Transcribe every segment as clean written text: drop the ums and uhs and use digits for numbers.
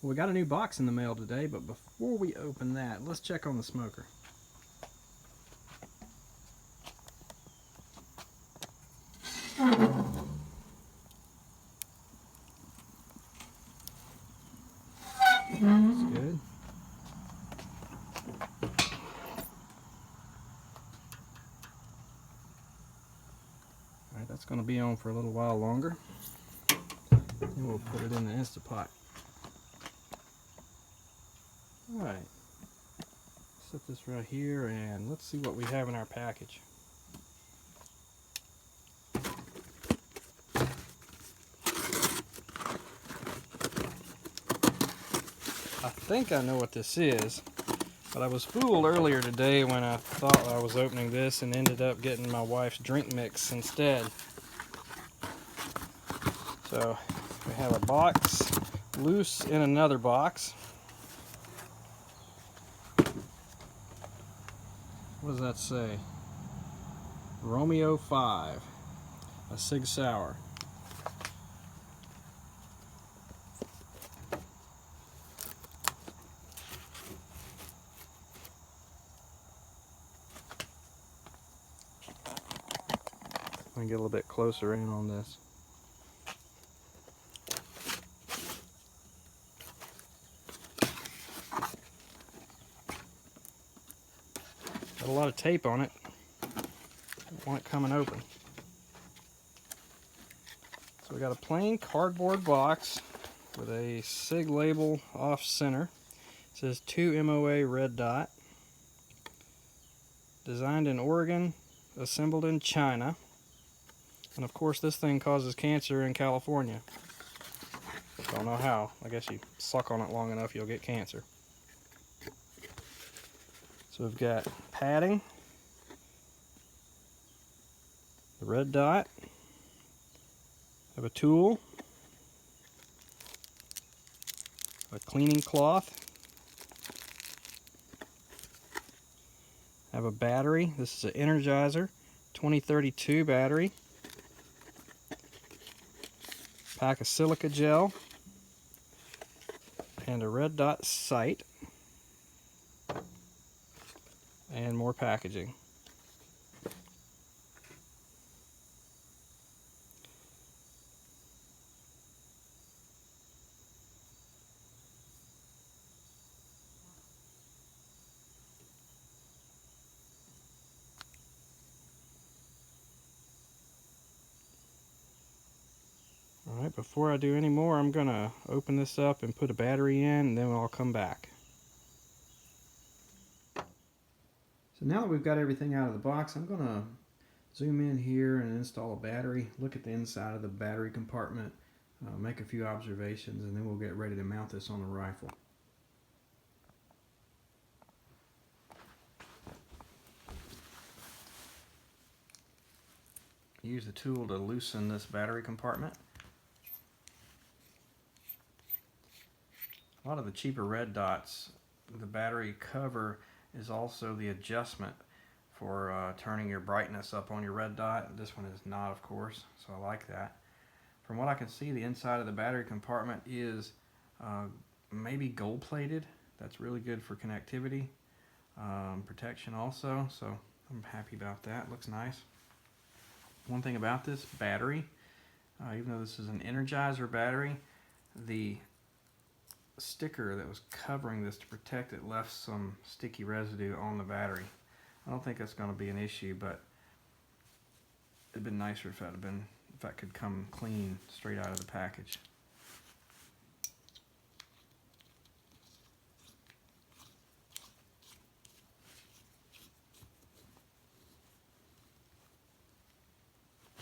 Well, we got a new box in the mail today, but before we open that, let's check on the smoker. That's good. Alright, that's going to be on for a little while longer. Then we'll put it in the Instapot. Alright, set this right here and let's see what we have in our package. I think I know what this is, but I was fooled earlier today when I thought I was opening this and ended up getting my wife's drink mix instead. So we have a box loose in another box. What does that say? Romeo5, a Sig Sauer. Let me get a little bit closer in on this. Got a lot of tape on it. Don't want it coming open. So we got a plain cardboard box with a Sig label off center. It says 2 MOA red dot. Designed in Oregon, assembled in China. And of course this thing causes cancer in California. Don't know how. I guess you suck on it long enough you'll get cancer. So we've got padding, the red dot, have a tool, a cleaning cloth, have a battery. This is an Energizer 2032 battery, pack of silica gel, and a red dot sight, and more packaging. Alright, before I do any more, I'm going to open this up and put a battery in, and then I'll come back. So now that we've got everything out of the box, I'm going to zoom in here and install a battery, look at the inside of the battery compartment, make a few observations, and then we'll get ready to mount this on the rifle. Use the tool to loosen this battery compartment. A lot of the cheaper red dots, the battery cover is also the adjustment for turning your brightness up on your red dot. This one is not, of course, so I like that. From what I can see, the inside of the battery compartment is maybe gold plated. That's really good for connectivity, protection also, so I'm happy about that. Looks nice. One thing about this battery, even though this is an Energizer battery, the sticker that was covering this to protect it left some sticky residue on the battery. I don't think that's going to be an issue, but it'd been nicer if that could come clean straight out of the package.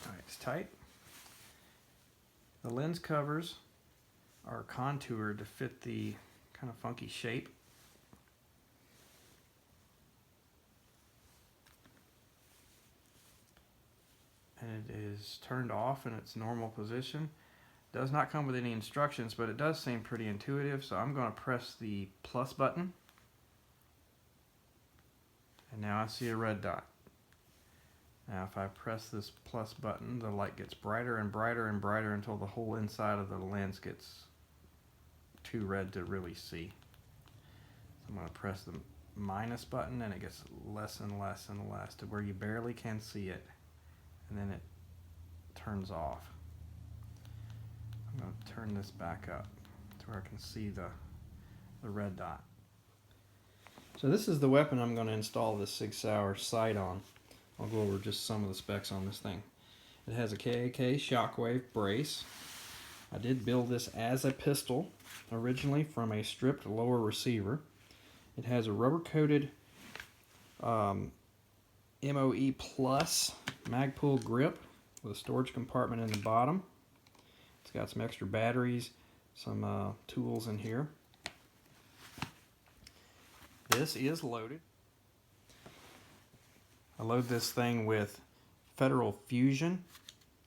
Alright, it's tight. The lens covers are contoured to fit the kind of funky shape. And it is turned off in its normal position. Does not come with any instructions, but it does seem pretty intuitive, so I'm going to press the plus button. And now I see a red dot. Now if I press this plus button, the light gets brighter and brighter and brighter until the whole inside of the lens gets too red to really see. So I'm going to press the minus button and it gets less and less and less to where you barely can see it, and then it turns off. I'm going to turn this back up to where I can see the red dot. So this is the weapon I'm going to install this Sig Sauer sight on. I'll go over just some of the specs on this thing. It has a KAK shockwave brace. I did build this as a pistol originally from a stripped lower receiver. It has a rubber coated MOE Plus Magpul grip with a storage compartment in the bottom. It's got some extra batteries, some tools in here. This is loaded. I load this thing with Federal Fusion,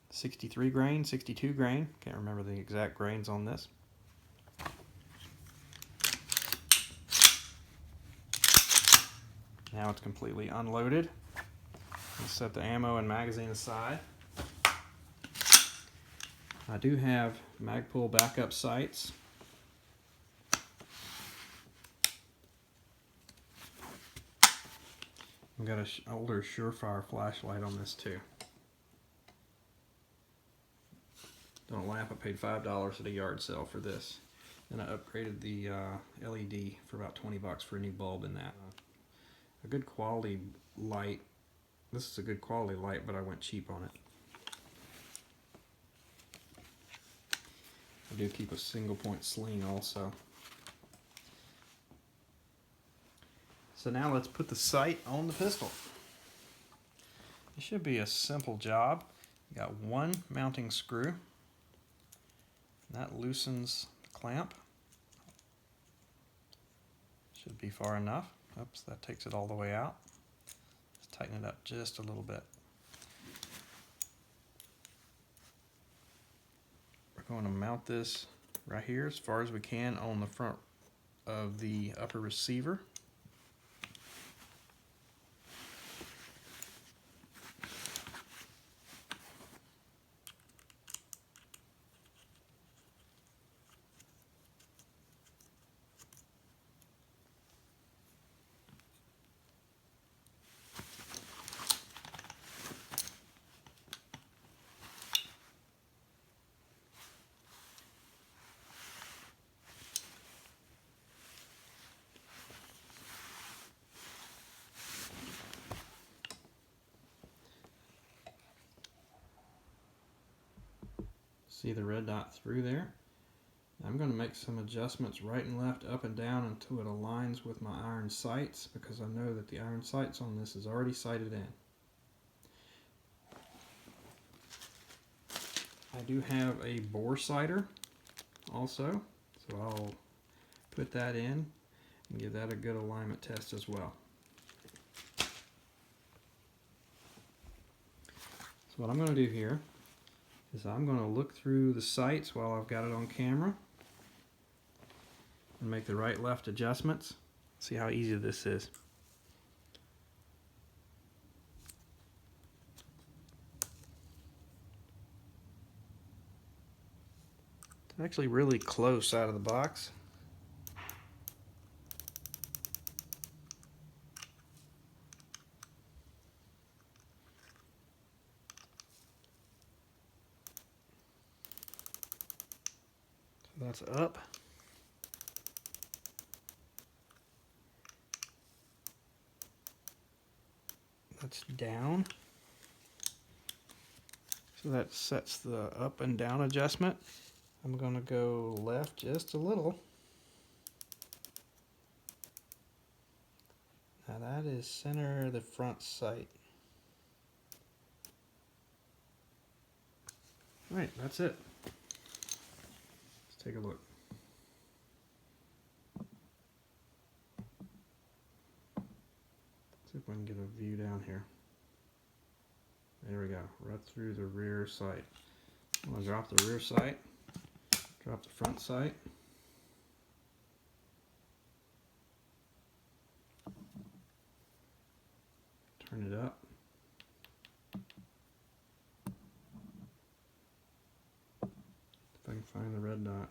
63 grain, 62 grain. Can't remember the exact grains on this. Now it's completely unloaded. Let's set the ammo and magazine aside. I do have Magpul backup sights. I've got an older Surefire flashlight on this too. Don't laugh, I paid $5 at a yard sale for this. Then I upgraded the LED for about 20 bucks for a new bulb in that. A good quality light. This is a good quality light, but I went cheap on it. I do keep a single point sling also. So now let's put the sight on the pistol. It should be a simple job. You got one mounting screw. That loosens the clamp. Should be far enough. Oops, that takes it all the way out. Let's tighten it up just a little bit. We're going to mount this right here as far as we can on the front of the upper receiver. See the red dot through there? I'm going to make some adjustments right and left, up and down until it aligns with my iron sights, because I know that the iron sights on this is already sighted in. I do have a bore sighter also, so I'll put that in and give that a good alignment test as well. So what I'm going to do here is I'm going to look through the sights while I've got it on camera and make the right left adjustments. See how easy this is. It's actually really close out of the box. That's up. That's down. So that sets the up and down adjustment. I'm going to go left just a little. Now that is center of the front sight. All right, that's it. Take a look. See if we can get a view down here. There we go, right through the rear sight. I'm going to drop the rear sight, drop the front sight. Turn it up. If I can find the red dot.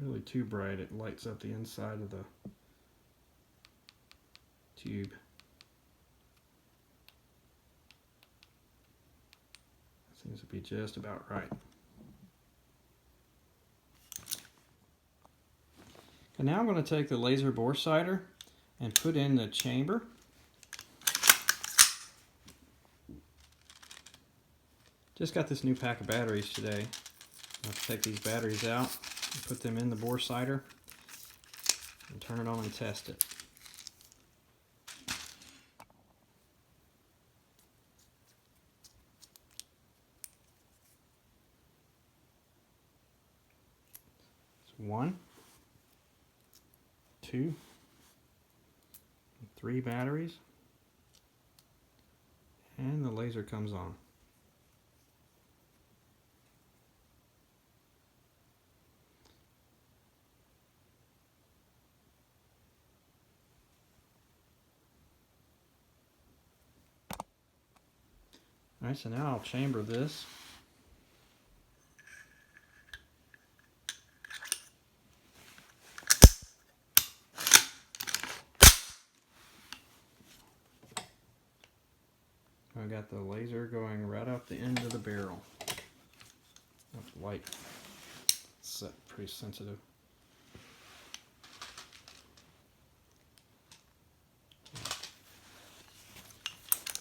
really too bright, it lights up the inside of the tube. Seems to be just about right. And now I'm going to take the laser bore sighter and put in the chamber. Just got this new pack of batteries today. I'll have to take these batteries out and put them in the bore sighter and turn it on and test it. So 1, 2, 3 batteries, and the laser comes on. Alright, so now I'll chamber this. I got the laser going right up the end of the barrel. That light set pretty sensitive.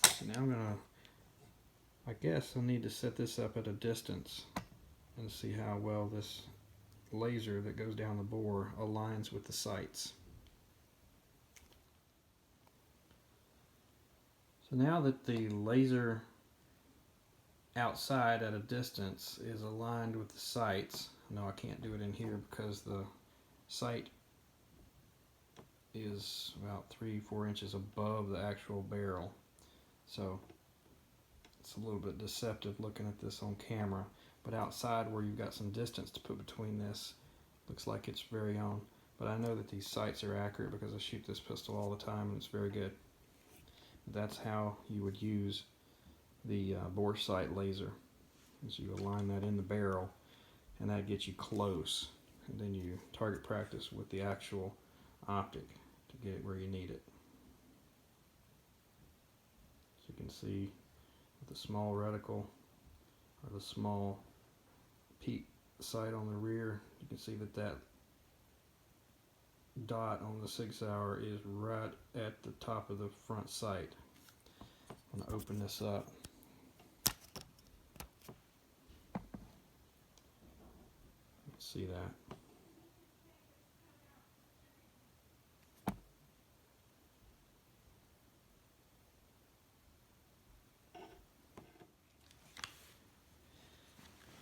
So now I'm gonna, I guess I'll need to set this up at a distance and see how well this laser that goes down the bore aligns with the sights. So now that the laser outside at a distance is aligned with the sights, no, I can't do it in here because the sight is about 3-4 inches above the actual barrel. So it's a little bit deceptive looking at this on camera, but outside where you've got some distance to put between this, looks like it's very on. But I know that these sights are accurate because I shoot this pistol all the time and it's very good. That's how you would use the bore sight laser, is you align that in the barrel and that gets you close, and then you target practice with the actual optic to get it where you need it. So you can see with the small reticle or the small peak sight on the rear, you can see that that dot on the Sig Sauer is right at the top of the front sight. I'm going to open this up. Let's see that.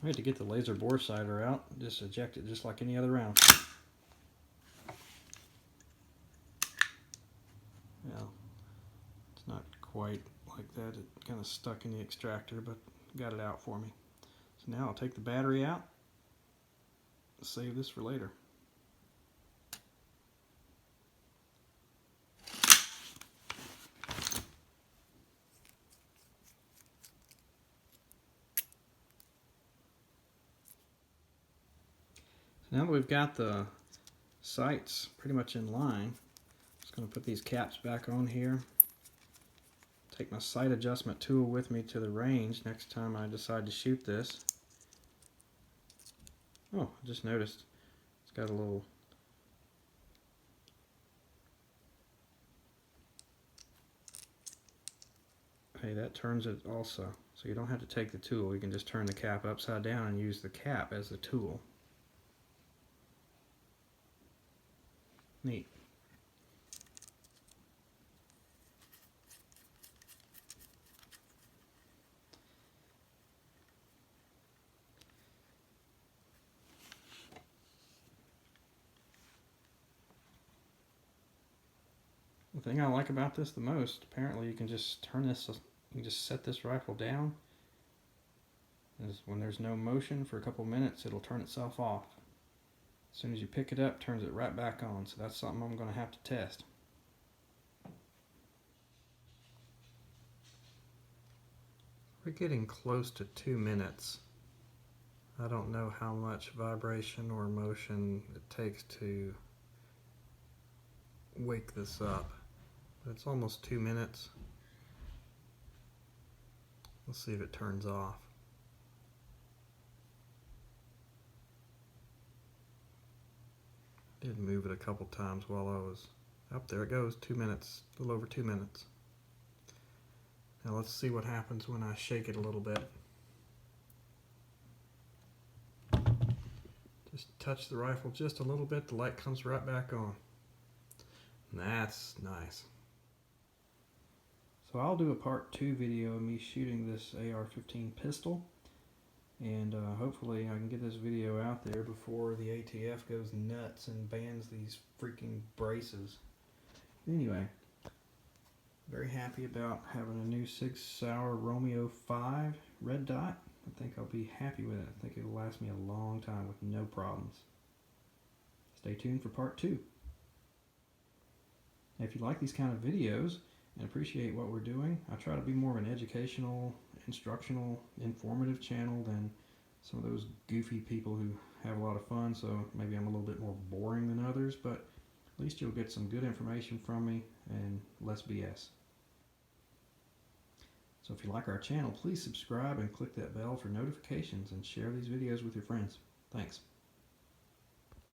I had to get the laser bore sighter out, just eject it just like any other round. Well, it's not quite like that. It kind of stuck in the extractor, but got it out for me. So now I'll take the battery out, save this for later. So now that we've got the sights pretty much in line, I'm just going to put these caps back on here. Take my sight adjustment tool with me to the range next time I decide to shoot this. Oh, I just noticed it's got a little hey, that turns it also. So you don't have to take the tool, you can just turn the cap upside down and use the cap as the tool. Neat. The thing I like about this the most, apparently you can just turn this, you can just set this rifle down. When there's no motion for a couple minutes, it'll turn itself off. As soon as you pick it up, turns it right back on. So that's something I'm going to have to test. We're getting close to 2 minutes I don't know how much vibration or motion it takes to wake this up, but it's almost 2 minutes. Let's see if it turns off. Did move it a couple times while I was up. There it goes, 2 minutes, a little over 2 minutes. Now let's see what happens when I shake it a little bit. Just touch the rifle just a little bit, the light comes right back on. That's nice. So I'll do a part 2 video of me shooting this AR-15 pistol, and hopefully I can get this video out there before the ATF goes nuts and bans these freaking braces. Anyway, very happy about having a new Sauer Romeo5 red dot. I think I'll be happy with it. I think it'll last me a long time with no problems. Stay tuned for part 2. If you like these kind of videos and appreciate what we're doing, I try to be more of an educational, instructional, informative channel than some of those goofy people who have a lot of fun, so maybe I'm a little bit more boring than others, but at least you'll get some good information from me and less BS. So if you like our channel, please subscribe and click that bell for notifications and share these videos with your friends. Thanks.